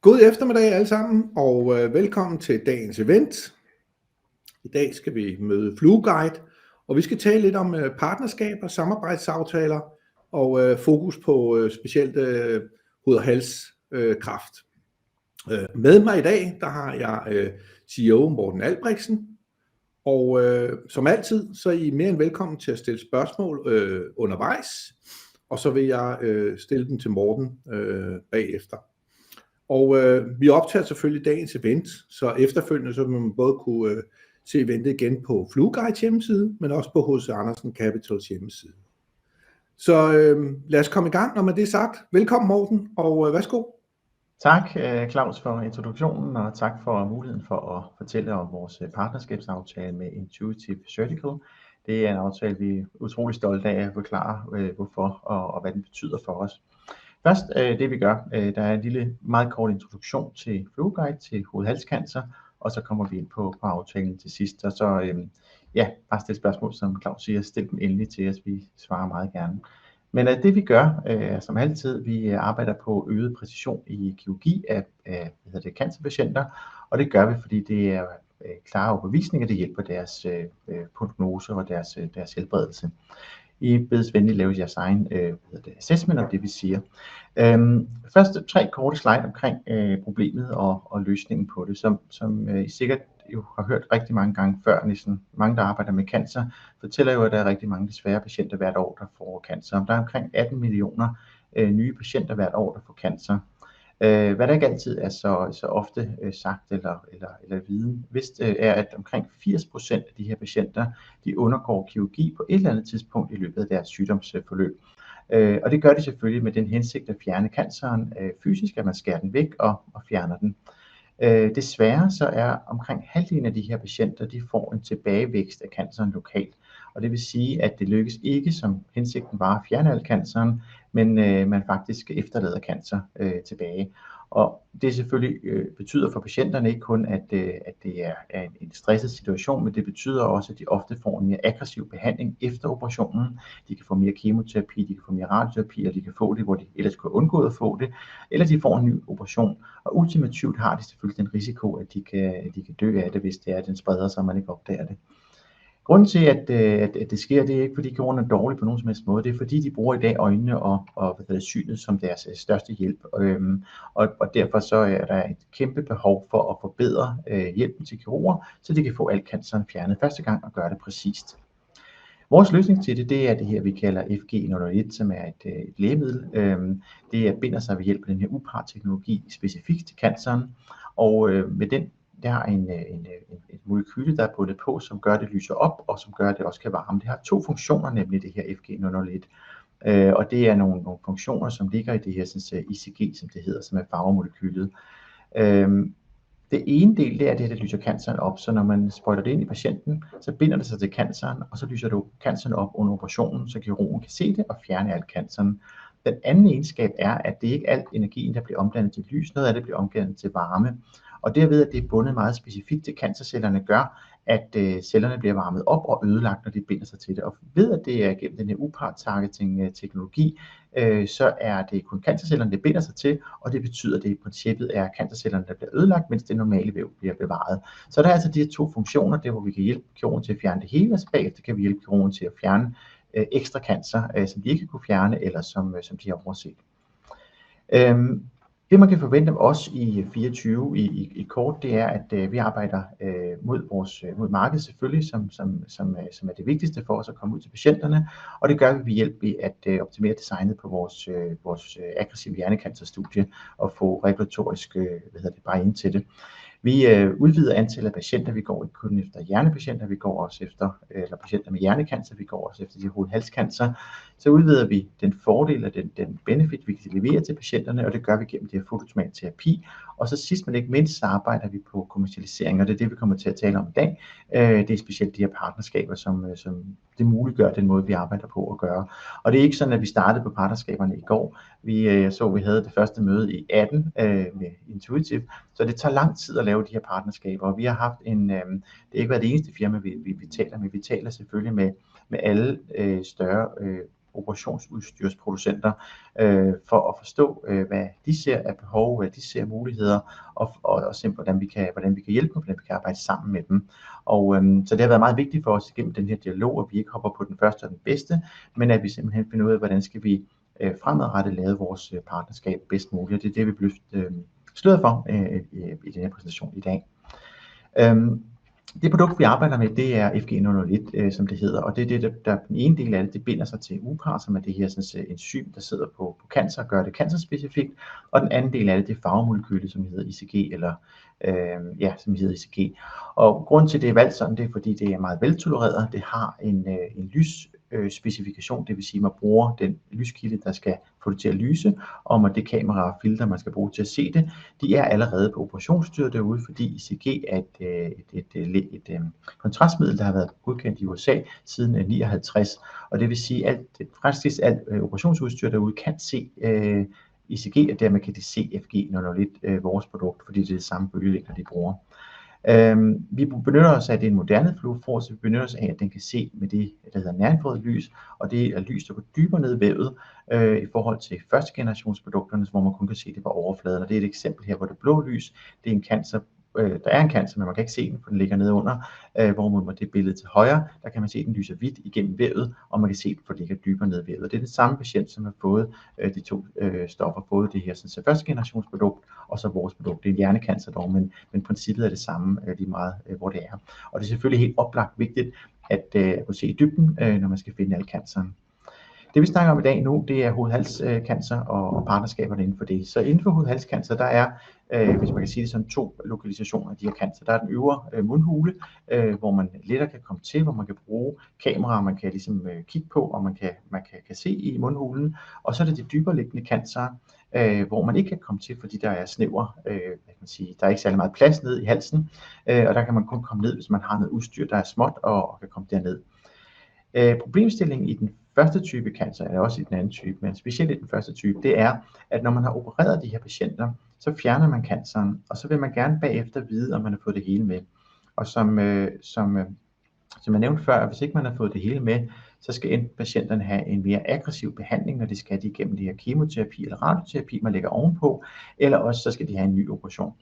God eftermiddag alle sammen, og velkommen til dagens event. I dag skal vi møde FlueGuide, og vi skal tale lidt om partnerskaber, samarbejdsaftaler og fokus på specielt hoved- og halskræft. Med mig i dag, der har jeg CEO Morten Albrechtsen, og som altid, så er I mere end velkommen til at stille spørgsmål undervejs, og så vil jeg stille dem til Morten bagefter. Og vi optager selvfølgelig dagens event, så efterfølgende så vil man både kunne se eventet igen på FlueGuides hjemmeside, men også på H.C. Andersen Capitals hjemmeside. Så lad os komme i gang, når man det er sagt. Velkommen Morten, og værsgo. Tak Claus for introduktionen, og tak for muligheden for at fortælle om vores partnerskabsaftale med Intuitive Surgical. Det er en aftale, vi er utrolig stolte af at forklare hvorfor og hvad den betyder for os. Først det vi gør, der er en lille meget kort introduktion til FlueGuide, til hoved-halscancer, og så kommer vi ind på aftalen til sidst. Og så bare stille spørgsmål, som Claus siger, stil dem endelig til os, vi svarer meget gerne. Men det vi gør, som altid, vi arbejder på øget præcision i kirurgi af cancerpatienter, og det gør vi, fordi det er klare overbevisninger, det hjælper deres prognose og deres helbredelse. I bedes venligt lave jeres egen assessment om det vi siger. Først 3 korte slide omkring problemet og løsningen på det, som I sikkert jo har hørt rigtig mange gange før. Næsten mange der arbejder med cancer fortæller jo, at der er rigtig mange desværre patienter hvert år der får cancer. Der er omkring 18 millioner nye patienter hvert år der får cancer. Hvad der ikke altid er så ofte sagt eller viden vist, er at omkring 80% af de her patienter, de undergår kirurgi på et eller andet tidspunkt i løbet af deres sygdomsforløb. Og det gør de selvfølgelig med den hensigt at fjerne canceren fysisk, at man skærer den væk og fjerner den. Desværre så er omkring halvdelen af de her patienter, de får en tilbagevækst af canceren lokalt. Og det vil sige, at det lykkes ikke, som hensigten var, at fjerne al canceren, men man faktisk efterlader cancer tilbage. Og det selvfølgelig betyder for patienterne ikke kun, at det er en stresset situation, men det betyder også, at de ofte får en mere aggressiv behandling efter operationen. De kan få mere kemoterapi, de kan få mere radioterapi, og de kan få det, hvor de ellers kunne undgå at få det, eller de får en ny operation. Og ultimativt har de selvfølgelig den risiko, at de kan dø af det, hvis det er, at den spreder sig, og man ikke opdager det. Grunden til, at det sker, det er ikke fordi kirurgen er dårlig på nogen som helst måde, det er fordi de bruger i dag øjnene og synet som deres største hjælp, og derfor så er der et kæmpe behov for at forbedre hjælpen til kirurger, så de kan få al canceren fjernet første gang og gøre det præcist. Vores løsning til det er det her vi kalder FG001, som er et lægemiddel. Det binder sig ved hjælp af den her UPAR-teknologi specifikt til canceren, og med den der har en molekyle, der er bundet på, som gør det lyser op, og som gør det også kan varme. Det har 2 funktioner, nemlig det her FG001. Og det er nogle funktioner, som ligger i det her sådan, ICG, som det hedder, som er farvemolekylet. Det ene del, det er det, der lyser canceren op, så når man sprøjter det ind i patienten, så binder det sig til canceren, og så lyser det canceren op under operationen, så kirurgen kan se det og fjerne al canceren. Den anden egenskab er, at det ikke er alt energien, der bliver omdannet til lys, noget af det bliver omdannet til varme. Og derved, at det er bundet meget specifikt til cancercellerne, gør, at cellerne bliver varmet op og ødelagt, når de binder sig til det. Og ved at det er gennem den her UPAR-targeting-teknologi, så er det kun cancercellerne, det binder sig til, og det betyder, at det i princippet er cancercellerne, der bliver ødelagt, mens det normale væv bliver bevaret. Så der er altså de her 2 funktioner, der hvor vi kan hjælpe kirurgen til at fjerne det hele, og bagefter kan vi hjælpe kirurgen til at fjerne ekstra cancer, som de ikke kunne fjerne, eller som de har overset. Det man kan forvente af os i 24 i kort, det er, at vi arbejder mod markedet selvfølgelig, som er det vigtigste for os at komme ud til patienterne, og det gør vi ved hjælp af at optimere designet på vores aggressive hjernecancerstudie og få regulatorisk buy-in til det. Vi udvider antallet af patienter, vi går ikke kun efter hjernepatienter, vi går også efter patienter med hjernecancer, vi går også efter de hoved-halscancer. Så udvider vi den fordel og den benefit, vi kan levere til patienterne, og det gør vi gennem det her fototomal terapi. Og så sidst men ikke mindst, så arbejder vi på kommercialisering, og det er det, vi kommer til at tale om i dag. Det er specielt de her partnerskaber, som det muliggør den måde, vi arbejder på at gøre. Og det er ikke sådan, at vi startede på partnerskaberne i går. Vi havde det første møde i 18 med Intuitive, så det tager lang tid at lave de her partnerskaber, og vi har haft det er ikke været det eneste firma, vi taler med. Vi taler selvfølgelig med alle større operationsudstyrsproducenter for at forstå, hvad de ser af behov, hvad de ser af muligheder, og simpelthen, hvordan vi kan hjælpe dem, hvordan vi kan arbejde sammen med dem. Og så det har været meget vigtigt for os igennem den her dialog, at vi ikke hopper på den første og den bedste, men at vi simpelthen finder ud af, hvordan skal vi fremadrettet lave vores partnerskab bedst muligt. Og det er det, vi bliver sløret for i den her præsentation i dag. Det produkt, vi arbejder med, det er FG001, som det hedder, og det er det, der den ene del af det binder sig til UPAR, som er det her sådan, enzym, der sidder på cancer og gør det cancerspecifikt, og den anden del af det er farvemolekylet, som hedder ICG, som hedder ICG. Og grunden til, det er valgt sådan, det er, fordi det er meget veltolereret. Det har en lysspecifikation, det vil sige, at man bruger den lyskilde, der skal få det til at lyse, og det kamera og filter, man skal bruge til at se det, de er allerede på operationsstyret derude, fordi ICG er et kontrastmiddel, der har været godkendt i USA siden 1959, og det vil sige, at alt operationsudstyr derude kan se ICG, og dermed kan de se FG001, vores produkt, fordi det er det samme bølgelængder, de bruger. Vi benytter os af, det er en moderne fluofor, så vi benytter os af, at den kan se med det, der hedder nærinfrarødt lys, og det er lys, der går dybere ned i vævet i forhold til første generationsprodukterne, hvor man kun kan se det på overfladen. Og det er et eksempel her, hvor det blå lys, det er en cancer. Der er en cancer, men man kan ikke se den, for den ligger nede under, hvorimod det billede til højre, der kan man se, at den lyser hvidt igennem vævet, og man kan se, at den ligger dybere nede i vævet. Det er den samme patient, som har fået de to stoffer, både det her så første generationsprodukt, og så vores produkt. Det er en hjernecancer dog, men princippet er det samme lige meget, hvor det er. Og det er selvfølgelig helt oplagt vigtigt at kunne se i dybden, når man skal finde al canceren. Det vi snakker om i dag nu, det er hoved-hals-cancer og partnerskaberne inden for det. Så inden for hoved-hals-cancer, der er, hvis man kan sige det sådan, 2 lokalisationer af de her cancer. Der er den øvre mundhule, hvor man lettere kan komme til, hvor man kan bruge kameraer, man kan ligesom kigge på, og man kan se i mundhulen. Og så er det de dybere liggende cancer, hvor man ikke kan komme til, fordi der er snæver, der er ikke særlig meget plads ned i halsen, og der kan man kun komme ned, hvis man har noget udstyr, der er småt og kan komme derned. Problemstillingen i den første type cancer, eller også i den anden type, men specielt i den første type, det er, at når man har opereret de her patienter, så fjerner man canceren, og så vil man gerne bagefter vide, om man har fået det hele med. Og som jeg nævnte før, hvis ikke man har fået det hele med, så skal enten patienterne have en mere aggressiv behandling, når de skal have det igennem det her kemoterapi eller radioterapi, man lægger ovenpå, eller også så skal de have en ny operation.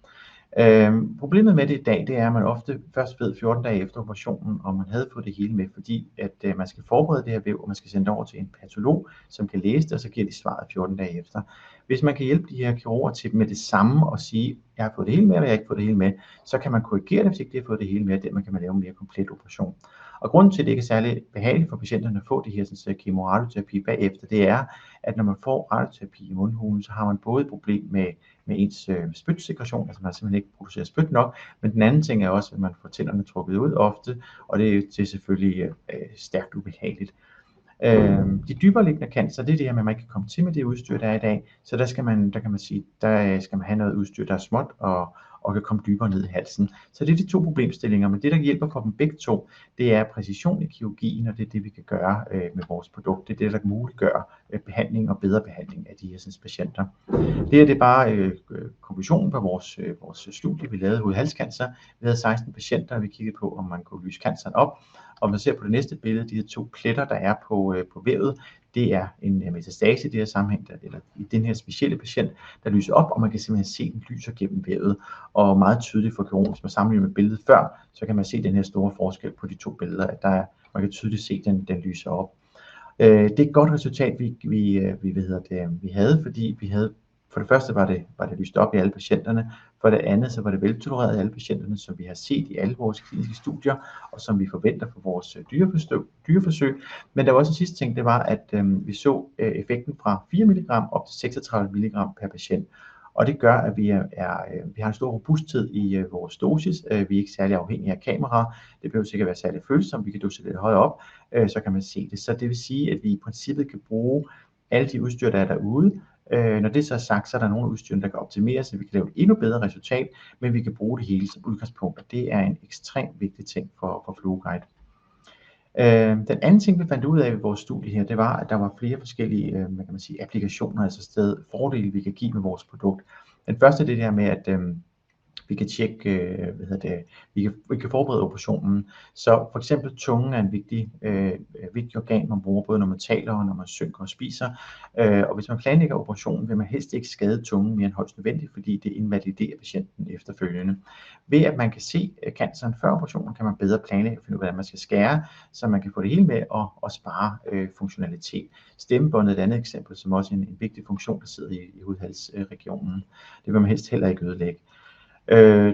Problemet med det i dag, det er, at man ofte først ved 14 dage efter operationen, om man havde fået det hele med, fordi at man skal forberede det her væv, og man skal sende det over til en patolog, som kan læse det, og så giver de svaret 14 dage efter. Hvis man kan hjælpe de her kirurger til med det samme og sige, jeg har fået det hele med, og jeg har ikke fået det hele med, så kan man korrigere det, hvis ikke de har fået det hele med, og dermed kan man lave en mere komplet operation. Og grunden til, at det ikke er særlig behageligt for patienterne at få det her kemoradioterapi bagefter, det er, at når man får radioterapi i mundhulen, så har man både et problem med ens spytsekretion, altså man simpelthen ikke producerer spyt nok, men den anden ting er også, at man får tænderne trukket ud ofte, og det er selvfølgelig stærkt ubehageligt. De dybere liggende cancer, det er det her med, at man ikke kan komme til med det udstyr, der er i dag, så der skal man have noget udstyr, der er småt og kan komme dybere ned i halsen. Så det er de 2 problemstillinger, men det der hjælper for dem begge to, det er præcision i kirurgien, og det er det vi kan gøre med vores produkt. Det er det der kan muliggøre behandling og bedre behandling af de her patienter. Det her det er bare konklusionen på vores studie, vi lavede hoved-hals-cancer. Vi havde 16 patienter, og vi kiggede på, om man kunne lyse canceren op. Og man ser på det næste billede, de her 2 pletter, der er på vævet, det er en metastase i det her sammenhæng, eller i den her specielle patient, der lyser op, og man kan simpelthen se, den lyser gennem vævet, og meget tydeligt for kirurgen, hvis man sammenligner med billedet før, så kan man se den her store forskel på de 2 billeder, at man kan tydeligt se, den lyser op. Det er et godt resultat, vi havde, fordi vi havde, for det første var det lyst op i alle patienterne, for det andet så var det veltolereret i alle patienterne, som vi har set i alle vores kliniske studier, og som vi forventer for vores dyreforsøg. Men der var også en sidste ting, det var, at vi så effekten fra 4 mg op til 36 mg per patient. Og det gør, at vi har en stor robusthed i vores dosis. Vi er ikke særlig afhængige af kameraer. Det behøver sikkert være særlig følsomt. Vi kan dosere lidt højere op, så kan man se det. Så det vil sige, at vi i princippet kan bruge alle de udstyr, der er derude. Når det så er sagt, så er der nogle udstyr, der kan optimeres, så vi kan lave et endnu bedre resultat, men vi kan bruge det hele som udgangspunkt, og det er en ekstremt vigtig ting for FluoGuide. Den anden ting, vi fandt ud af i vores studie her, det var, at der var flere forskellige applikationer, altså fordele, vi kan give med vores produkt. Den første er det her med, at vi kan tjekke, vi kan forberede operationen. Så for eksempel tungen er en vigtig organ, man bruger både når man taler og når man synker og spiser. Og hvis man planlægger operationen, vil man helst ikke skade tungen mere end højst nødvendigt, fordi det invaliderer patienten efterfølgende. Ved at man kan se canceren før operationen, kan man bedre planlægge og finde ud af, hvordan man skal skære, så man kan få det hele med og spare funktionalitet. Stemmebåndet er et andet eksempel, som også er en vigtig funktion, der sidder i hudhalsregionen. Det vil man helst heller ikke ødelægge.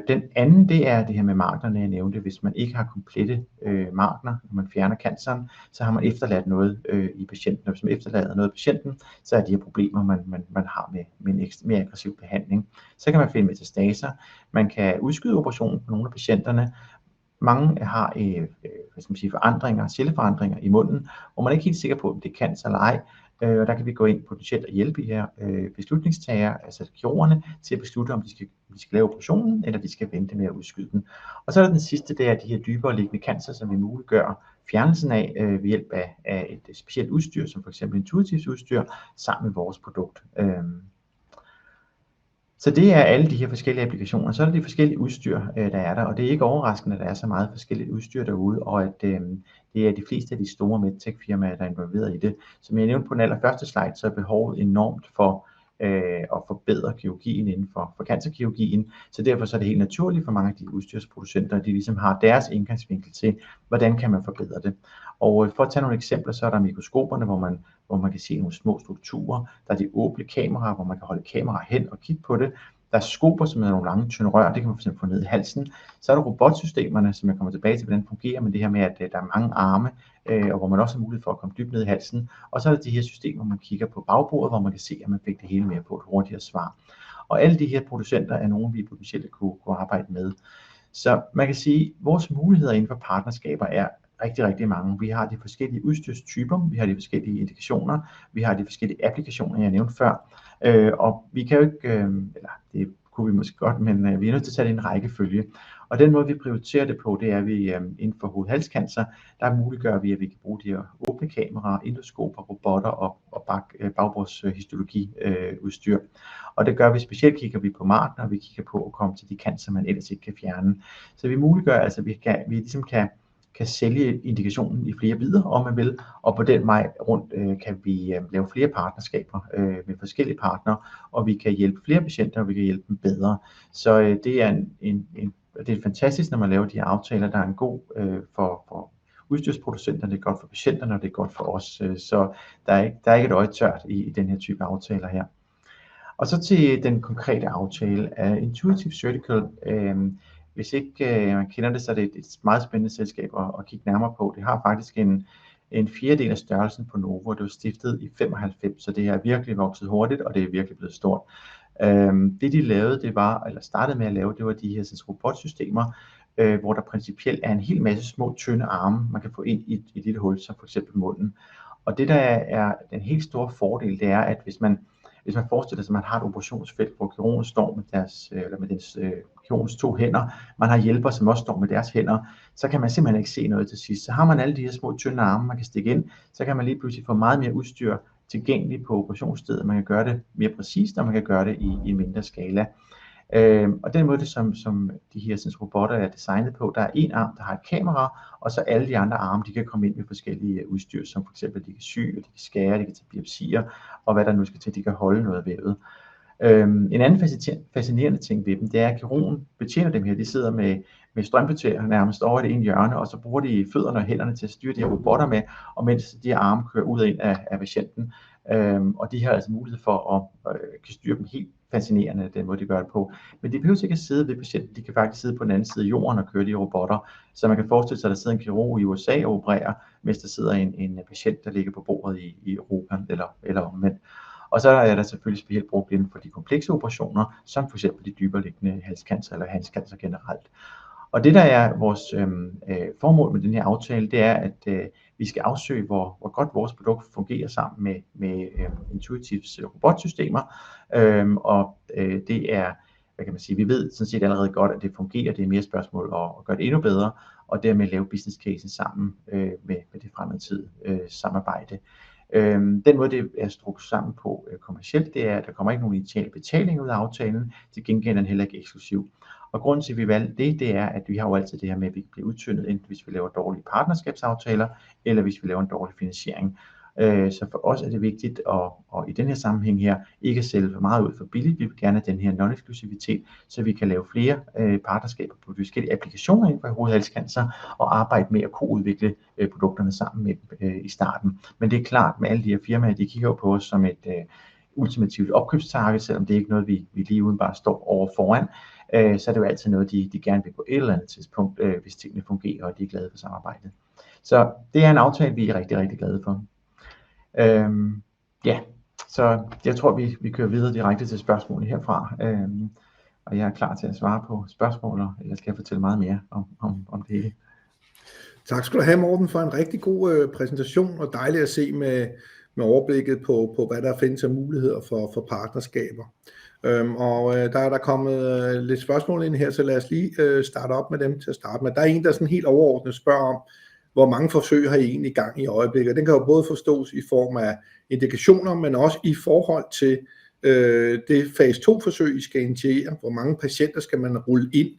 Den anden, det er det her med markerne, jeg nævnte. Hvis man ikke har komplette markner, når man fjerner canceren, så har man efterladt noget i patienten. Og hvis man efterlader noget i patienten, så er de her problemer, man har med en mere aggressiv behandling. Så kan man finde metastaser. Man kan udskyde operationen på nogle af patienterne. Mange har forandringer, celleforandringer i munden, hvor man er ikke helt sikker på, om det er cancer eller ej. Og der kan vi gå ind potentielt og hjælpe de her beslutningstagere, altså kirurgerne, til at beslutte, om de skal lave operationen, eller de skal vente med at udskyde den. Og så er der den sidste, det er de her dybere liggende cancer, som vi muliggør fjernelsen af ved hjælp af et specielt udstyr, som for eksempel intuitivt udstyr, sammen med vores produkt. Så det er alle de her forskellige applikationer. Så er der de forskellige udstyr, der er der, og det er ikke overraskende, at der er så meget forskelligt udstyr derude, og at det er de fleste af de store medtech-firmaer, der er involveret i det. Som jeg nævnte på den allerførste slide, så er behovet enormt for at forbedre kirurgien inden for cancerkirurgien, så derfor så er det helt naturligt for mange af de udstyrsproducenter, at de ligesom har deres indgangsvinkel til, hvordan kan man forbedre det. Og for at tage nogle eksempler, så er der mikroskoperne, hvor man kan se nogle små strukturer. Der er de åbne kameraer, hvor man kan holde kameraer hen og kigge på det. Der er skoper, som er nogle lange, tynde rør, det kan man fx få ned i halsen. Så er der robotsystemerne, som jeg kommer tilbage til, hvordan det fungerer, men det her med, at der er mange arme, og hvor man også har mulighed for at komme dybt ned i halsen. Og så er der de her systemer, hvor man kigger på bagbordet, hvor man kan se, at man fik det hele med på et hurtigere svar. Og alle de her producenter er nogle, vi potentielt kunne arbejde med. Så man kan sige, at vores muligheder inden for partnerskaber er rigtig, rigtig mange. Vi har de forskellige udstyrstyper, vi har de forskellige indikationer, vi har de forskellige applikationer, jeg nævnte før. Og vi kan jo ikke, eller det kunne vi måske godt, men vi er nødt til at tage det i en rækkefølge. Og den måde vi prioriterer det på, det er vi inden for hud-halscancer, der muliggør vi, at vi kan bruge de her åbne kameraer, endoskoper, robotter og bagbordshistoologiudstyr. Og det gør vi specielt, kigger vi på markeder, og vi kigger på at komme til de cancer, man ellers ikke kan fjerne. Så vi muliggør, altså vi ligesom kan sælge indikationen i flere bidder, om man vil, og på den vej rundt kan vi lave flere partnerskaber med forskellige partnere, og vi kan hjælpe flere patienter, og vi kan hjælpe dem bedre. Så det er det er fantastisk, når man laver de her aftaler, der er en god for udstyrsproducenterne, det er godt for patienterne, og det er godt for os. Så der er ikke et øje tørt i den her type aftaler her. Og så til den konkrete aftale af Intuitive Surgical. Hvis ikke man kender det, så er det et meget spændende selskab at kigge nærmere på. Det har faktisk en fjerdedel af størrelsen på Novo, det var stiftet i 95, så det er virkelig vokset hurtigt, og det er virkelig blevet stort. Det de lavede, startede med at lave, det var de her robotsystemer, hvor der principielt er en hel masse små tynde arme, man kan få ind i et lille hul, som for eksempel munden. Og det der er den helt store fordel, det er, at hvis man forestiller sig, at man har et operationsfelt, hvor kirurgen står med kirurgens to hænder, man har hjælper, som også står med deres hænder, så kan man simpelthen ikke se noget til sidst. Så har man alle de her små tynde arme, man kan stikke ind, så kan man lige pludselig få meget mere udstyr tilgængeligt på operationsstedet. Man kan gøre det mere præcist, og man kan gøre det i mindre skala. Og den måde, som de her robotter er designet på, der er en arm, der har et kamera, og så alle de andre arme, de kan komme ind med forskellige udstyr, som for eksempel de kan sy, de kan skære, de kan tage biopsier, og hvad der nu skal til, de kan holde noget vævet. En anden fascinerende ting ved dem, det er, at kirurgen betjener dem her. De sidder med strømpeter nærmest over det ene hjørne, og så bruger de fødderne og hænderne til at styre de her robotter med, og mens de her arme kører ud og ind af patienten. Og de har altså mulighed for at kan styre dem helt fascinerende, den måde de gør det på. Men de behøver ikke at sidde ved patienten, de kan faktisk sidde på den anden side af jorden og køre de robotter. Så man kan forestille sig, at der sidder en kirurg i USA og opererer, mens der sidder en patient, der ligger på bordet i Europa eller omvendt. Og så er der selvfølgelig specielt brugt inden for de komplekse operationer, som for eksempel de dybere liggende halscancer eller halscancer generelt. Og det der er vores formål med den her aftale, det er, at vi skal afsøge, hvor godt vores produkt fungerer sammen med Intuitives robotsystemer. Og det er, hvad kan man sige, vi ved sådan set allerede godt, at det fungerer. Det er mere spørgsmål at gøre det endnu bedre, og dermed lave business casen sammen med det fremtidige samarbejde. Den måde det er struktureret sammen på kommercielt, det er, at der kommer ikke nogen initial betaling ud af aftalen, til gengæld er den heller ikke eksklusiv. Og grunden til, at vi valgte det er, at vi har jo altid det her med, at vi bliver udtyndet, enten hvis vi laver dårlige partnerskabsaftaler, eller hvis vi laver en dårlig finansiering. Så for os er det vigtigt at i den her sammenhæng her, ikke at sælge for meget ud for billigt. Vi vil gerne have den her non-eksklusivitet, så vi kan lave flere partnerskaber på de forskellige applikationer inden for hovedhalscancer, og arbejde med at kunne udvikle produkterne sammen med i starten. Men det er klart, med alle de her firmaer, de kigger jo på os som et ultimativt opkøbstarget, selvom det er ikke noget, vi lige udenbart står over foran. Så er det jo altid noget, de gerne vil på et eller andet tidspunkt, hvis tingene fungerer, og de er glade for samarbejdet. Så det er en aftale, vi er rigtig, rigtig glade for. Ja, så jeg tror, vi kører videre direkte til spørgsmålene herfra, og jeg er klar til at svare på spørgsmål, eller skal jeg fortælle meget mere om det hele. Tak skal du have, Morten, for en rigtig god præsentation, og dejligt at se med overblikket på, hvad der findes af muligheder for partnerskaber. Og der er kommet lidt spørgsmål ind her, så lad os lige starte op med dem til at starte med. Der er en, der sådan helt overordnet spørger om, hvor mange forsøg har I egentlig i gang i øjeblikket? Den kan jo både forstås i form af indikationer, men også i forhold til det fase 2-forsøg, I skal initiere. Hvor mange patienter skal man rulle ind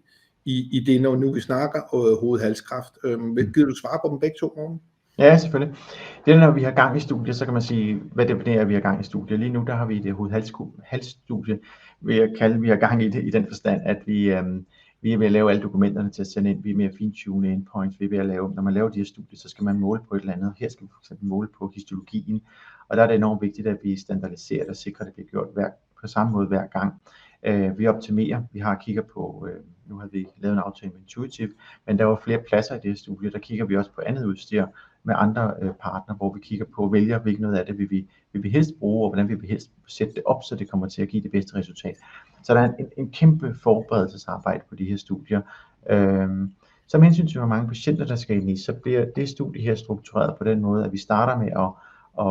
i det, når nu vi snakker hovedhalskræft? Gider du svare på dem begge to, Morten? Ja, selvfølgelig. Det er, når vi har gang i studiet, så kan man sige, hvad det er, vi har gang i studiet. Lige nu, der har vi det hovedhalsstudie, vil jeg kalde, vi har gang i det i den forstand, at vi er ved at lave alle dokumenterne til at sende ind. Vi er med at fintune endpoints. Vi er ved at lave, når man laver de her studier, så skal man måle på et eller andet. Her skal vi for eksempel måle på histologien. Og der er det enormt vigtigt, at vi standardiserer og sikrer, at det bliver gjort på samme måde hver gang. Vi optimerer. Vi har kigger på, nu har vi lavet en aftale med Intuitive, men der var flere pladser i det her studie. Der kigger vi også på andet udstyr med andre partner, hvor vi kigger på, vælger hvilken noget af det vil vi helst bruge, og hvordan vi vil helst sætte det op, så det kommer til at give det bedste resultat. Så der er en kæmpe forberedelsesarbejde på de her studier. Som hensyn til, hvor mange patienter der skal ind i, så bliver det studie her struktureret på den måde, at vi starter med at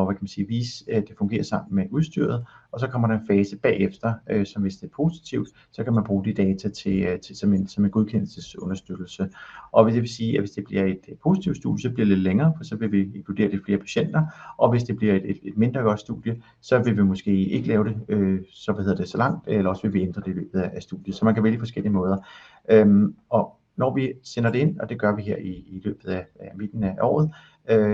hvad kan man sige, vise, at det fungerer sammen med udstyret, og så kommer der en fase bagefter, som hvis det er positivt, så kan man bruge de data som en godkendelsesunderstøttelse. Og det vil sige, at hvis det bliver et positivt studie, så bliver det lidt længere, for så vil vi inkludere det flere patienter, og hvis det bliver et mindre godt studie, så vil vi måske ikke lave det, så langt, eller også vil vi ændre det i løbet af studiet. Så man kan vælge forskellige måder. Og når vi sender det ind, og det gør vi her i løbet af midten af året,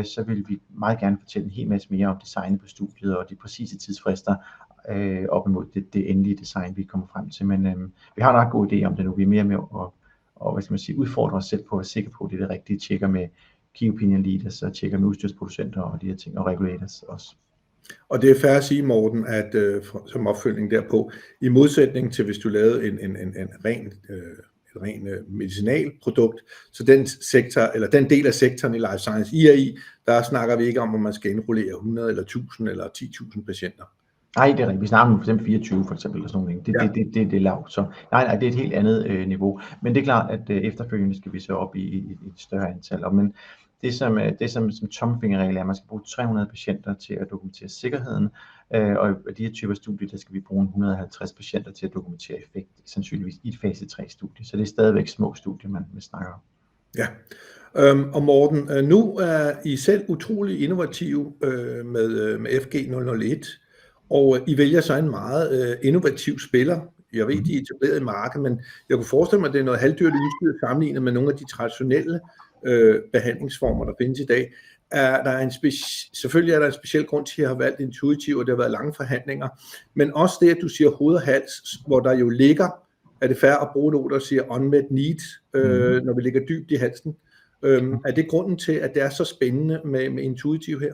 så vil vi meget gerne fortælle en hel masse mere om designet på studiet og de præcise tidsfrister op imod det endelige design, vi kommer frem til. Men vi har en ret god idé om det nu. Vi er mere med at hvad skal man sige, udfordre os selv på at være sikre på, at det er det rigtige. Tjekker med key opinion leaders og tjekker med udstyrsproducenter og de her ting, og regulators også. Og det er fair at sige, Morten, at som opfølgning derpå, i modsætning til hvis du lavede en ren medicinalprodukt, så den sektor, eller den del af sektoren i life science, I er i, der snakker vi ikke om, man skal indrullere 100 eller 1000 eller 10.000 patienter. Nej, det er rigtigt. Vi snakker om for eksempel 24 for eksempel, eller sådan noget. Det er lavt. Så nej, det er et helt andet niveau. Men det er klart, at efterfølgende skal vi så op i et større antal. Men det som tommelfingerregel er, at man skal bruge 300 patienter til at dokumentere sikkerheden, og i de her typer studier, der skal vi bruge 150 patienter til at dokumentere effekt, sandsynligvis i et fase 3-studie. Så det er stadigvæk små studier, man snakker om. Ja, og Morten, nu er I selv utrolig innovative med FG001, og I vælger så en meget innovativ spiller. Jeg ved, de er etableret i markedet, men jeg kunne forestille mig, at det er noget halvdyrt udstyr sammenlignet med nogle af de traditionelle behandlingsformer, der findes i dag. Selvfølgelig er der en speciel grund til, at jeg har valgt Intuitive, og det har været lange forhandlinger, men også det, at du siger hoved og hals, hvor der jo ligger, er det fair at bruge et ord, der siger unmet needs, når vi ligger dybt i halsen. Er det grunden til, at det er så spændende med Intuitive her?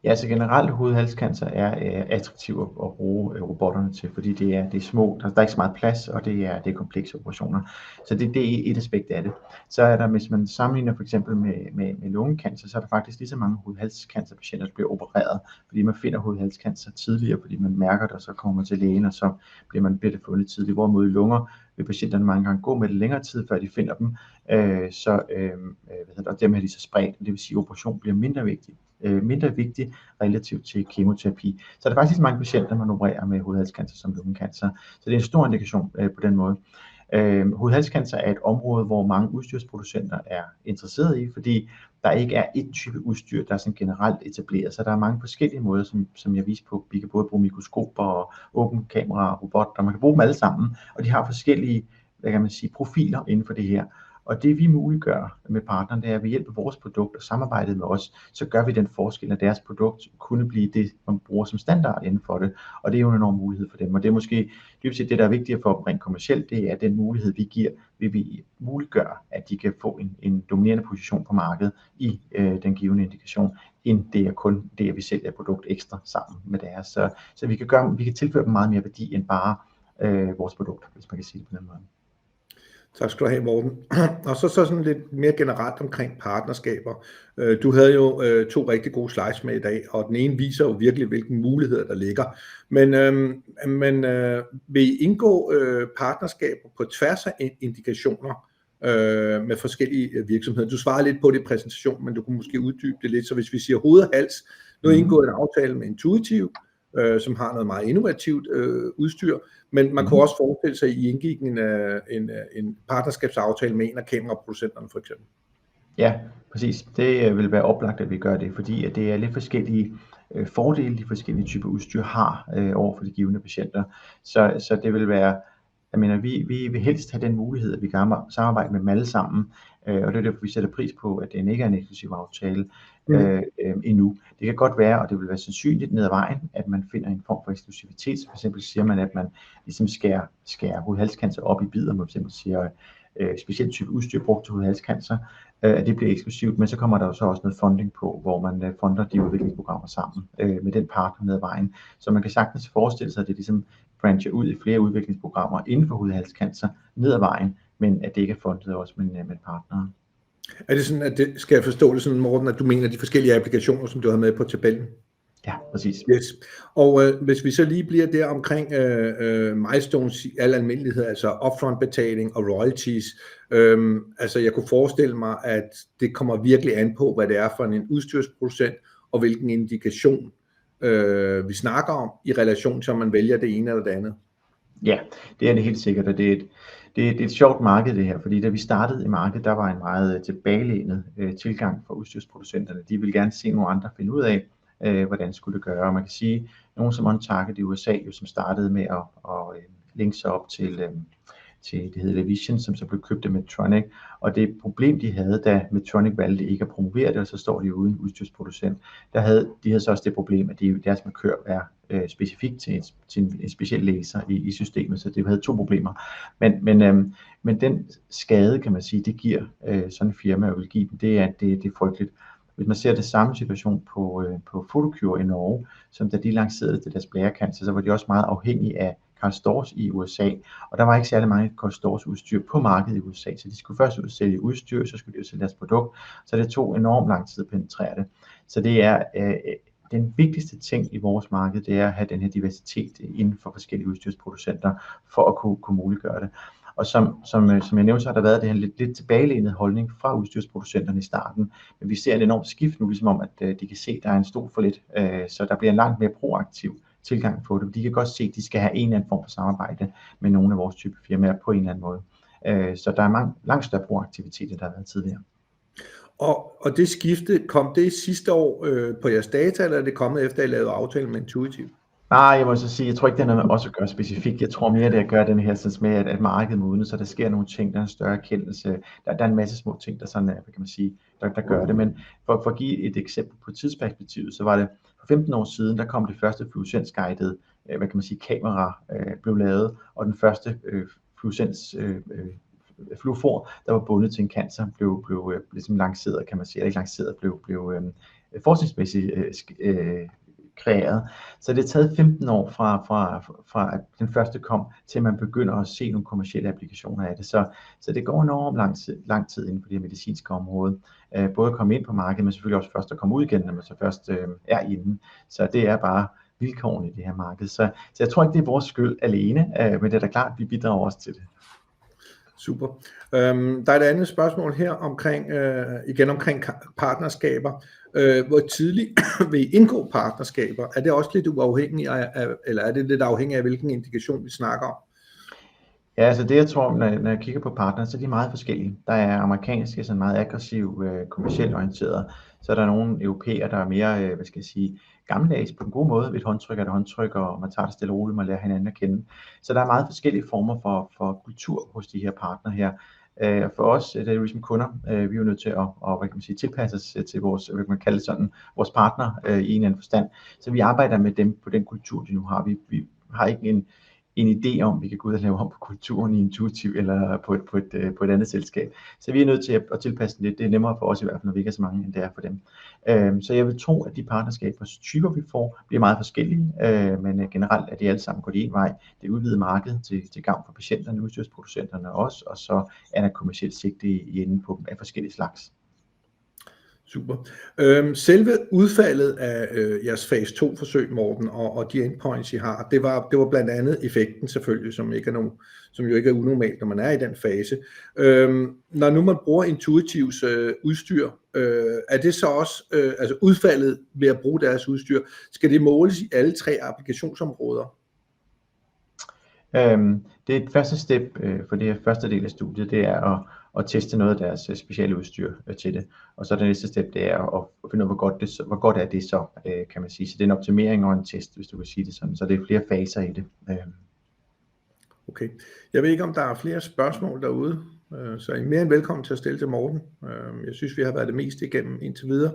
Ja, så generelt hovedhalscancer er attraktivt at bruge robotterne til, fordi det er små, der er ikke så meget plads, og det er komplekse operationer. Så det er et aspekt af det. Så er der, hvis man sammenligner for eksempel med lungecancer, så er der faktisk lige så mange hovedhalscancerpatienter, der bliver opereret, fordi man finder hovedhalscancer tidligere, fordi man mærker det, og så kommer man til lægen, og så bliver det fundet tidligt. Hvorimod i lunger vil patienterne mange gange gå med det længere tid, før de finder dem, og dermed er de så spredt, det vil sige, at operation bliver mindre vigtig relativt til kemoterapi. Så der er faktisk mange patienter, man opererer med hovedhalscancer som lungecancer. Så det er en stor indikation på den måde. Hovedhalscancer er et område, hvor mange udstyrsproducenter er interesseret i, fordi der ikke er et type udstyr, der er sådan generelt etableret. Så der er mange forskellige måder, som jeg viste på. Vi kan både bruge mikroskoper og åben kamera og robotter, man kan bruge dem alle sammen, og de har forskellige hvad kan man sige, profiler inden for det her. Og det vi muliggør med partnerne, det er, at ved hjælp af vores produkt og samarbejdet med os, så gør vi den forskel, at deres produkt kunne blive det, man bruger som standard inden for det. Og det er jo en enorm mulighed for dem. Og det er måske dybest set det, der er vigtigt for dem rent kommercielt, det er den mulighed, vi giver, vi muliggør, at de kan få en dominerende position på markedet i den givende indikation, end det er kun det, at vi sælger et produkt ekstra sammen med deres. Så vi kan tilføre dem meget mere værdi end bare vores produkt, hvis man kan sige det på den måde. Tak skal du have, Morten. Og så sådan lidt mere generelt omkring partnerskaber. Du havde jo 2 rigtig gode slides med i dag, og den ene viser jo virkelig, hvilke muligheder der ligger. Men vil I indgå partnerskaber på tværs af indikationer med forskellige virksomheder? Du svarede lidt på det i præsentationen, men du kunne måske uddybe det lidt. Så hvis vi siger hoved og hals, nu er indgået en aftale med Intuitive, som har noget meget innovativt udstyr, men man kunne også forestille sig, at I indgik en partnerskabsaftale med en af kameraproducenterne for eksempel. Ja, præcis. Det vil være oplagt, at vi gør det, fordi at det er lidt forskellige fordele, de forskellige typer udstyr har over for de givende patienter. Så det vil være, jeg mener, vi vil helst have den mulighed, at vi kan samarbejde med dem alle sammen, og det er derfor, vi sætter pris på, at det ikke er en eksklusiv aftale endnu. Det kan godt være, og det vil være sandsynligt ned ad vejen, at man finder en form for eksklusivitet. Så for eksempel siger man, at man ligesom skærer hoved-halscancer op i bidder, man for eksempel siger specielt type udstyr brugt til hoved-halscancer, at det bliver eksklusivt, men så kommer der jo så også noget funding på, hvor man funder de udviklingsprogrammer sammen med den partner ned ad vejen. Så man kan sagtens forestille sig, at det ligesom brancher ud i flere udviklingsprogrammer inden for hoved-halscancer ned ad vejen, men at det ikke er fundet også med partnere. Er det sådan, at det, skal jeg forstå det sådan, Morten, at du mener de forskellige applikationer, som du har med på tabellen? Ja, præcis. Yes. Og hvis vi så lige bliver der omkring milestones i al almindelighed, altså upfront betaling og royalties, altså jeg kunne forestille mig, at det kommer virkelig an på, hvad det er for en udstyrsproducent, og hvilken indikation vi snakker om, i relation til, om man vælger det ene eller det andet. Ja, det er det helt sikkert, og det er et sjovt marked det her, fordi da vi startede i markedet, der var en meget tilbagelænet tilgang fra udstyrsproducenterne. De ville gerne se nogle andre finde ud af, hvordan skulle det gøre. Og man kan sige, nogen som OnTarget i USA, jo, som startede med at linke sig op til det hedder Levision, som så blev købt af Medtronic, og det problem de havde, da Medtronic valgte ikke at promovere det, og så står de uden udstyrsproducent, de havde så også det problem, at deres markør er specifikt til en speciel laser i systemet, så det havde 2 problemer. Men den skade, kan man sige, det giver sådan en firma, og vil give dem, det er, at det er frygteligt. Hvis man ser det samme situation på Photocure i Norge, som da de lancerede det deres blærecancer, så var de også meget afhængige af Karl Storz i USA, og der var ikke særlig mange Karl Storz udstyr på markedet i USA, så de skulle først ud sælge udstyr, så skulle de sælge deres produkt, så det tog enormt lang tid at penetrere det. Så det er den vigtigste ting i vores marked, det er at have den her diversitet inden for forskellige udstyrsproducenter, for at kunne muliggøre det. Og som jeg nævnte, så har der været det her lidt tilbagelænet holdning fra udstyrsproducenterne i starten, men vi ser et enormt skift nu, ligesom om, at de kan se, at der er en stor for lidt, så der bliver en langt mere proaktiv tilgang på det. De kan godt se, at de skal have en eller anden form for samarbejde med nogle af vores type firmaer på en eller anden måde. Så der er langt større proaktivitet, end der har været tidligere. Og det skifte, kom det sidste år på jeres data, eller er det kommet efter, at I lavede aftale med Intuitive? Nej, jeg må så sige, jeg tror ikke, det er noget også at gøre specifikt. Jeg tror mere, det er at gøre den her sådan med, at markedet modnes, så der sker nogle ting, der er en større erkendelse. Der er en masse små ting, der sådan, hvad kan man sige, der gør det. Men for at give et eksempel på tidsperspektivet, så var det for 15 år siden, der kom det første fluorescensguidede, hvad kan man sige, kamera blev lavet, og den første fluorescens fluofor, der var bundet til en cancer, blev ligesom lanceret, kan man sige, eller ikke lanceret, blev forskningsmæssigt kreeret. Så det er taget 15 år fra at den første kom, til man begynder at se nogle kommercielle applikationer af det. Så det går enormt lang tid inden for det medicinske område. Både at komme ind på markedet, men selvfølgelig også først at komme ud igen, når man så først er inde. Så det er bare vilkårene i det her marked. Så jeg tror ikke, det er vores skyld alene, men det er da klart, at vi bidrager også til det. Super. Der er et andet spørgsmål her omkring, igen omkring partnerskaber. Hvor tidligt vil I indgå partnerskaber? Er det også lidt uafhængigt af, eller er det lidt afhængigt af, hvilken indikation vi snakker om? Ja, altså det jeg tror, når jeg kigger på partnere, så er de meget forskellige. Der er amerikanske, sådan meget aggressiv, kommercielt orienteret. Så er der nogle europæere, der er mere, hvad skal jeg sige, gammeldags på en god måde. Et håndtryk er et håndtryk, og man tager det stille og roligt, man lærer hinanden at kende. Så der er meget forskellige former for kultur hos de her partnere her. For os, det er jo ligesom kunder, vi er jo nødt til at hvad kan man sige, tilpasse os til vores, hvad kan man kalde det sådan, vores partner i en eller anden forstand. Så vi arbejder med dem på den kultur, de nu har. Vi har ikke en idé om, vi kan gå ud og lave om på kulturen i Intuitiv eller på et andet selskab. Så vi er nødt til at tilpasse den lidt. Det er nemmere for os i hvert fald, når vi ikke er så mange, end det er for dem. Så jeg vil tro, at de partnerskaber, vi får, bliver meget forskellige, men generelt er de alle sammen gået en vej. Det udvidede marked til gavn for patienterne, udstyrsproducenterne også, og så er der kommercielt sigte i enden på dem af forskellige slags. Super. Selve udfaldet af jeres fase 2 forsøg, Morten, og de endpoints I har, det var blandt andet effekten selvfølgelig, som jo ikke er unormalt, når man er i den fase. Når nu man bruger Intuitivs udstyr, er det så også altså udfaldet ved at bruge deres udstyr, skal det måles i alle 3 applikationsområder? Det er et første step for det her første del af studiet, det er at teste noget af deres specielle udstyr til det. Og så det næste step, det er at finde ud af, hvor godt er det så, kan man sige. Så det er en optimering og en test, hvis du kan sige det sådan. Så det er flere faser i det. Okay. Jeg ved ikke, om der er flere spørgsmål derude, så I er mere end velkommen til at stille til Morten. Jeg synes, vi har været det meste igennem indtil videre.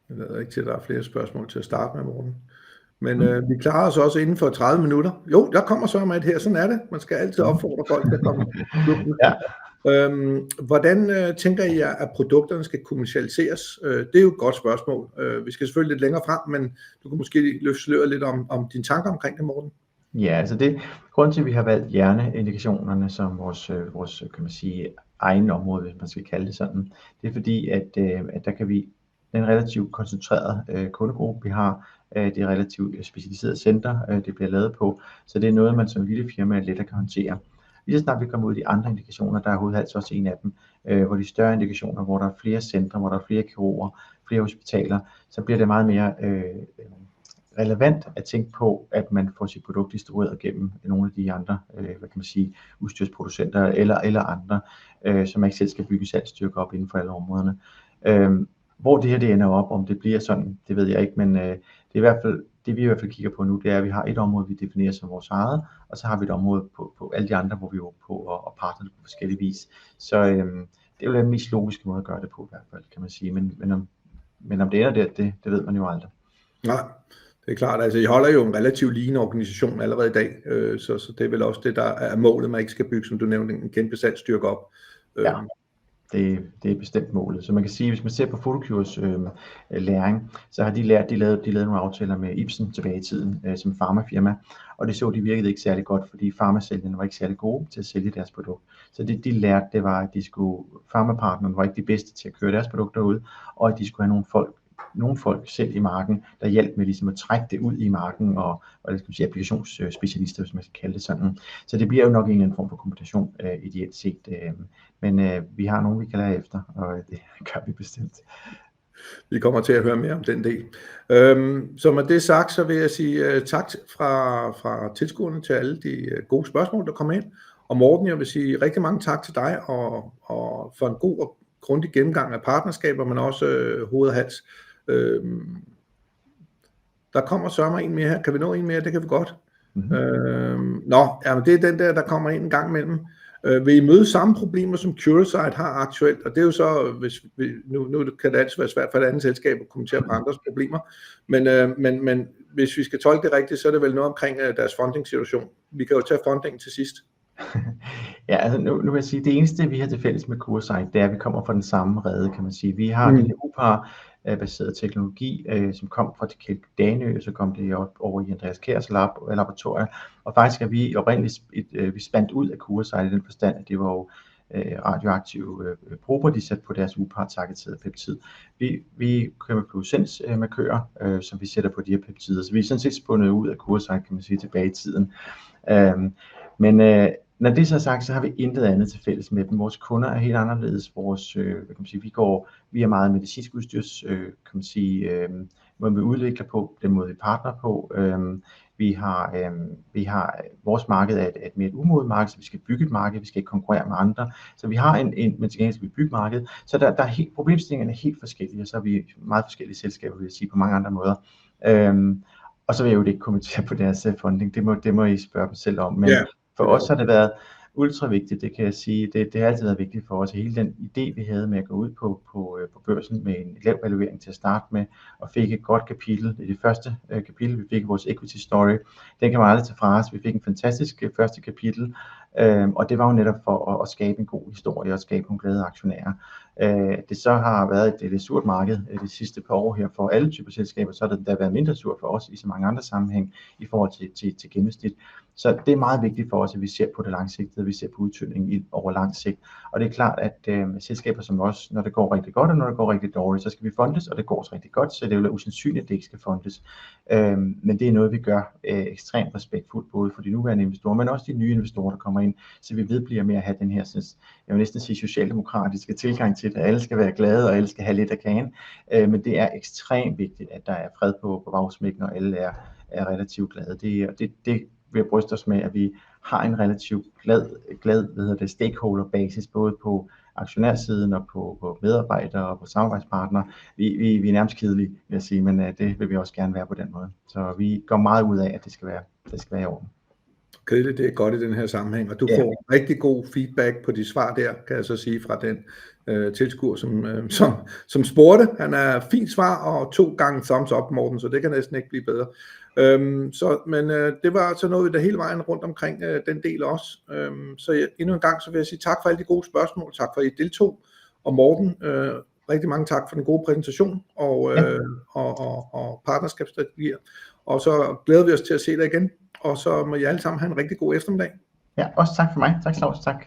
Jeg ved ikke til, at der er flere spørgsmål til at starte med, Morten. Men vi klarer os også inden for 30 minutter. Jo, der kommer så med et her. Sådan er det. Man skal altid opfordre folk til at komme. Ja. Hvordan tænker I, at produkterne skal kommercialiseres? Det er jo et godt spørgsmål. Vi skal selvfølgelig lidt længere frem, men du kan måske løfte sløret lidt om dine tanker omkring det, Morten. Ja, altså grunden til, at vi har valgt hjerneindikationerne som vores kan man sige, egen område, hvis man skal kalde det sådan, det er fordi, at der kan vi en relativt koncentreret kundegruppe, vi har. Det er relativt specialiseret center, det bliver lavet på, så det er noget, man som lille firma lettere kan håndtere. Lige så snart vi kommer ud i de andre indikationer, der er hovedhals også en af dem, hvor de større indikationer, hvor der er flere centre, hvor der er flere kirurger, flere hospitaler, så bliver det meget mere relevant at tænke på, at man får sit produkt distribueret gennem nogle af de andre, hvad kan man sige, udstyrsproducenter eller andre, som ikke selv skal bygge salgsstyrker op inden for alle områderne. Hvor det her det ender op, om det bliver sådan, det ved jeg ikke, men det er i hvert fald det vi i hvert fald kigger på nu, det er, at vi har et område, vi definerer som vores eget, og så har vi et område på alle de andre, hvor vi er på og partner på forskellige vis. Så det er jo den mest logiske måde at gøre det på i hvert fald, kan man sige. Men om det ender der, det ved man jo aldrig. Nej, det er klart. Altså, I holder jo en relativt lignende organisation allerede i dag, så det er vel også det, der er målet, man ikke skal bygge, som du nævnte, en kæmpe salgsstyrke op. Ja. Det er bestemt målet. Så man kan sige, hvis man ser på Photocures læring, så har de lavet nogle aftaler med Ipsen tilbage i tiden som farmafirma, og det så de virkede ikke særlig godt, fordi farmasælgerne var ikke særlig gode til at sælge deres produkt. Så det de lærte, det var, at farmapartnerne var ikke de bedste til at køre deres produkter ud, og at de skulle have nogle folk selv i marken, der hjalp med ligesom at trække det ud i marken, og hvad skal man sige, applikationsspecialister, hvis man skal kalde det sådan. Så det bliver jo nok en eller anden form for kombination ideelt set. Men vi har nogen, vi kan lære efter, og det gør vi bestemt. Vi kommer til at høre mere om den del. Så med det sagt, så vil jeg sige tak fra tilskuerne til alle de gode spørgsmål, der kom ind. Og Morten, jeg vil sige rigtig mange tak til dig og for en god og grundig gennemgang af partnerskaber, men også hoved og hals. Der kommer sørme en mere her. Kan vi nå en mere? Det kan vi godt. Jamen det er den der kommer ind en gang imellem. Vil I møde samme problemer, som Curasight har aktuelt? Og det er jo så, nu kan det altid være svært for et andet selskab at kommentere på andres problemer, men hvis vi skal tolke det rigtigt, så er det vel noget omkring deres funding-situation. Vi kan jo tage funding til sidst. Ja, altså nu vil jeg sige, det eneste vi har til fælles med Curasight, det er, at vi kommer fra den samme rede, kan man sige. Vi har en UPAR-baseret teknologi, som kom fra Kjeld Danø, og så kom det over i Andreas Kjærs laboratorier, og faktisk er vi oprindeligt vi spændt ud af Curasight i den forstand, at det var jo radioaktive prober, de satte på deres UPAR-targeterede peptid. Vi kører med fluorescensmarkører, som vi sætter på de her peptider, så vi er sådan set spundet ud af Curasight, kan man sige, tilbage i tiden. Men når det så er sagt, så har vi intet andet til fælles med dem. Vores kunder er helt anderledes. Vi er meget medicinsk udstyrs, kan man sige, måden vi udvikler på, den måde vi partner på. Vi har vores marked er et mere umodent marked, så vi skal bygge et marked, vi skal ikke konkurrere med andre. Så vi har men til gengæld skal vi bygge marked. Så der er problemstillingerne er helt forskellige, og så er vi meget forskellige selskaber, vil jeg sige, på mange andre måder. Og så vil jeg jo ikke kommentere på deres funding, det må I spørge dem selv om, men for os har det været ultra vigtigt, det kan jeg sige. Det har altid været vigtigt for os, hele den idé vi havde med at gå ud på børsen med en lav valuering til at starte med, og fik et godt kapitel i det første kapitel, vi fik i vores equity story. Den kan man aldrig tage fra os. Vi fik en fantastisk første kapitel, og det var jo netop for at skabe en god historie og skabe nogle glade aktionærer. Det så har været et surt marked de sidste par år her for alle typer selskaber, så har det da været mindre surt for os i så mange andre sammenhæng i forhold til gennemsnit. Så det er meget vigtigt for os, at vi ser på det langsigtede, vi ser på udtykningen over lang sigt. Og det er klart, at selskaber som os, når det går rigtig godt og når det går rigtig dårligt, så skal vi fundes, og det går så rigtig godt, så det er jo usandsynligt, at det ikke skal fundes. Men det er noget, vi gør ekstremt respektfuldt, både for de nuværende investorer, men også de nye investorer, der kommer ind, så vi vedbliver med at have den her, jeg vil næsten sige, socialdemokratiske tilgang til det. Alle skal være glade, og alle skal have lidt af kagen. Men det er ekstremt vigtigt, at der er fred på bagsmækken, og alle er relativt glade. Det vil jeg bryste os med, at vi har en relativt glad stakeholder-basis, både på aktionærsiden og på medarbejdere og på samarbejdspartnere. Vi er nærmest kedelige, vil jeg sige, men det vil vi også gerne være på den måde. Så vi går meget ud af, at det skal være i orden. Kedeligt, det er godt i den her sammenhæng, og du får rigtig god feedback på de svar der, kan jeg så sige, fra den tilskuer, som spurgte. Han er fint svar og 2 gange thumbs up, Morten, så det kan næsten ikke blive bedre. Men det var så noget der hele vejen rundt omkring den del også. Så endnu en gang så vil jeg sige tak for alle de gode spørgsmål, tak for at I deltog, og Morten, rigtig mange tak for den gode præsentation og partnerskabsstrategier, og så glæder vi os til at se dig igen, og så må I alle sammen have en rigtig god eftermiddag. Ja, også tak for mig. Tak Claus, tak.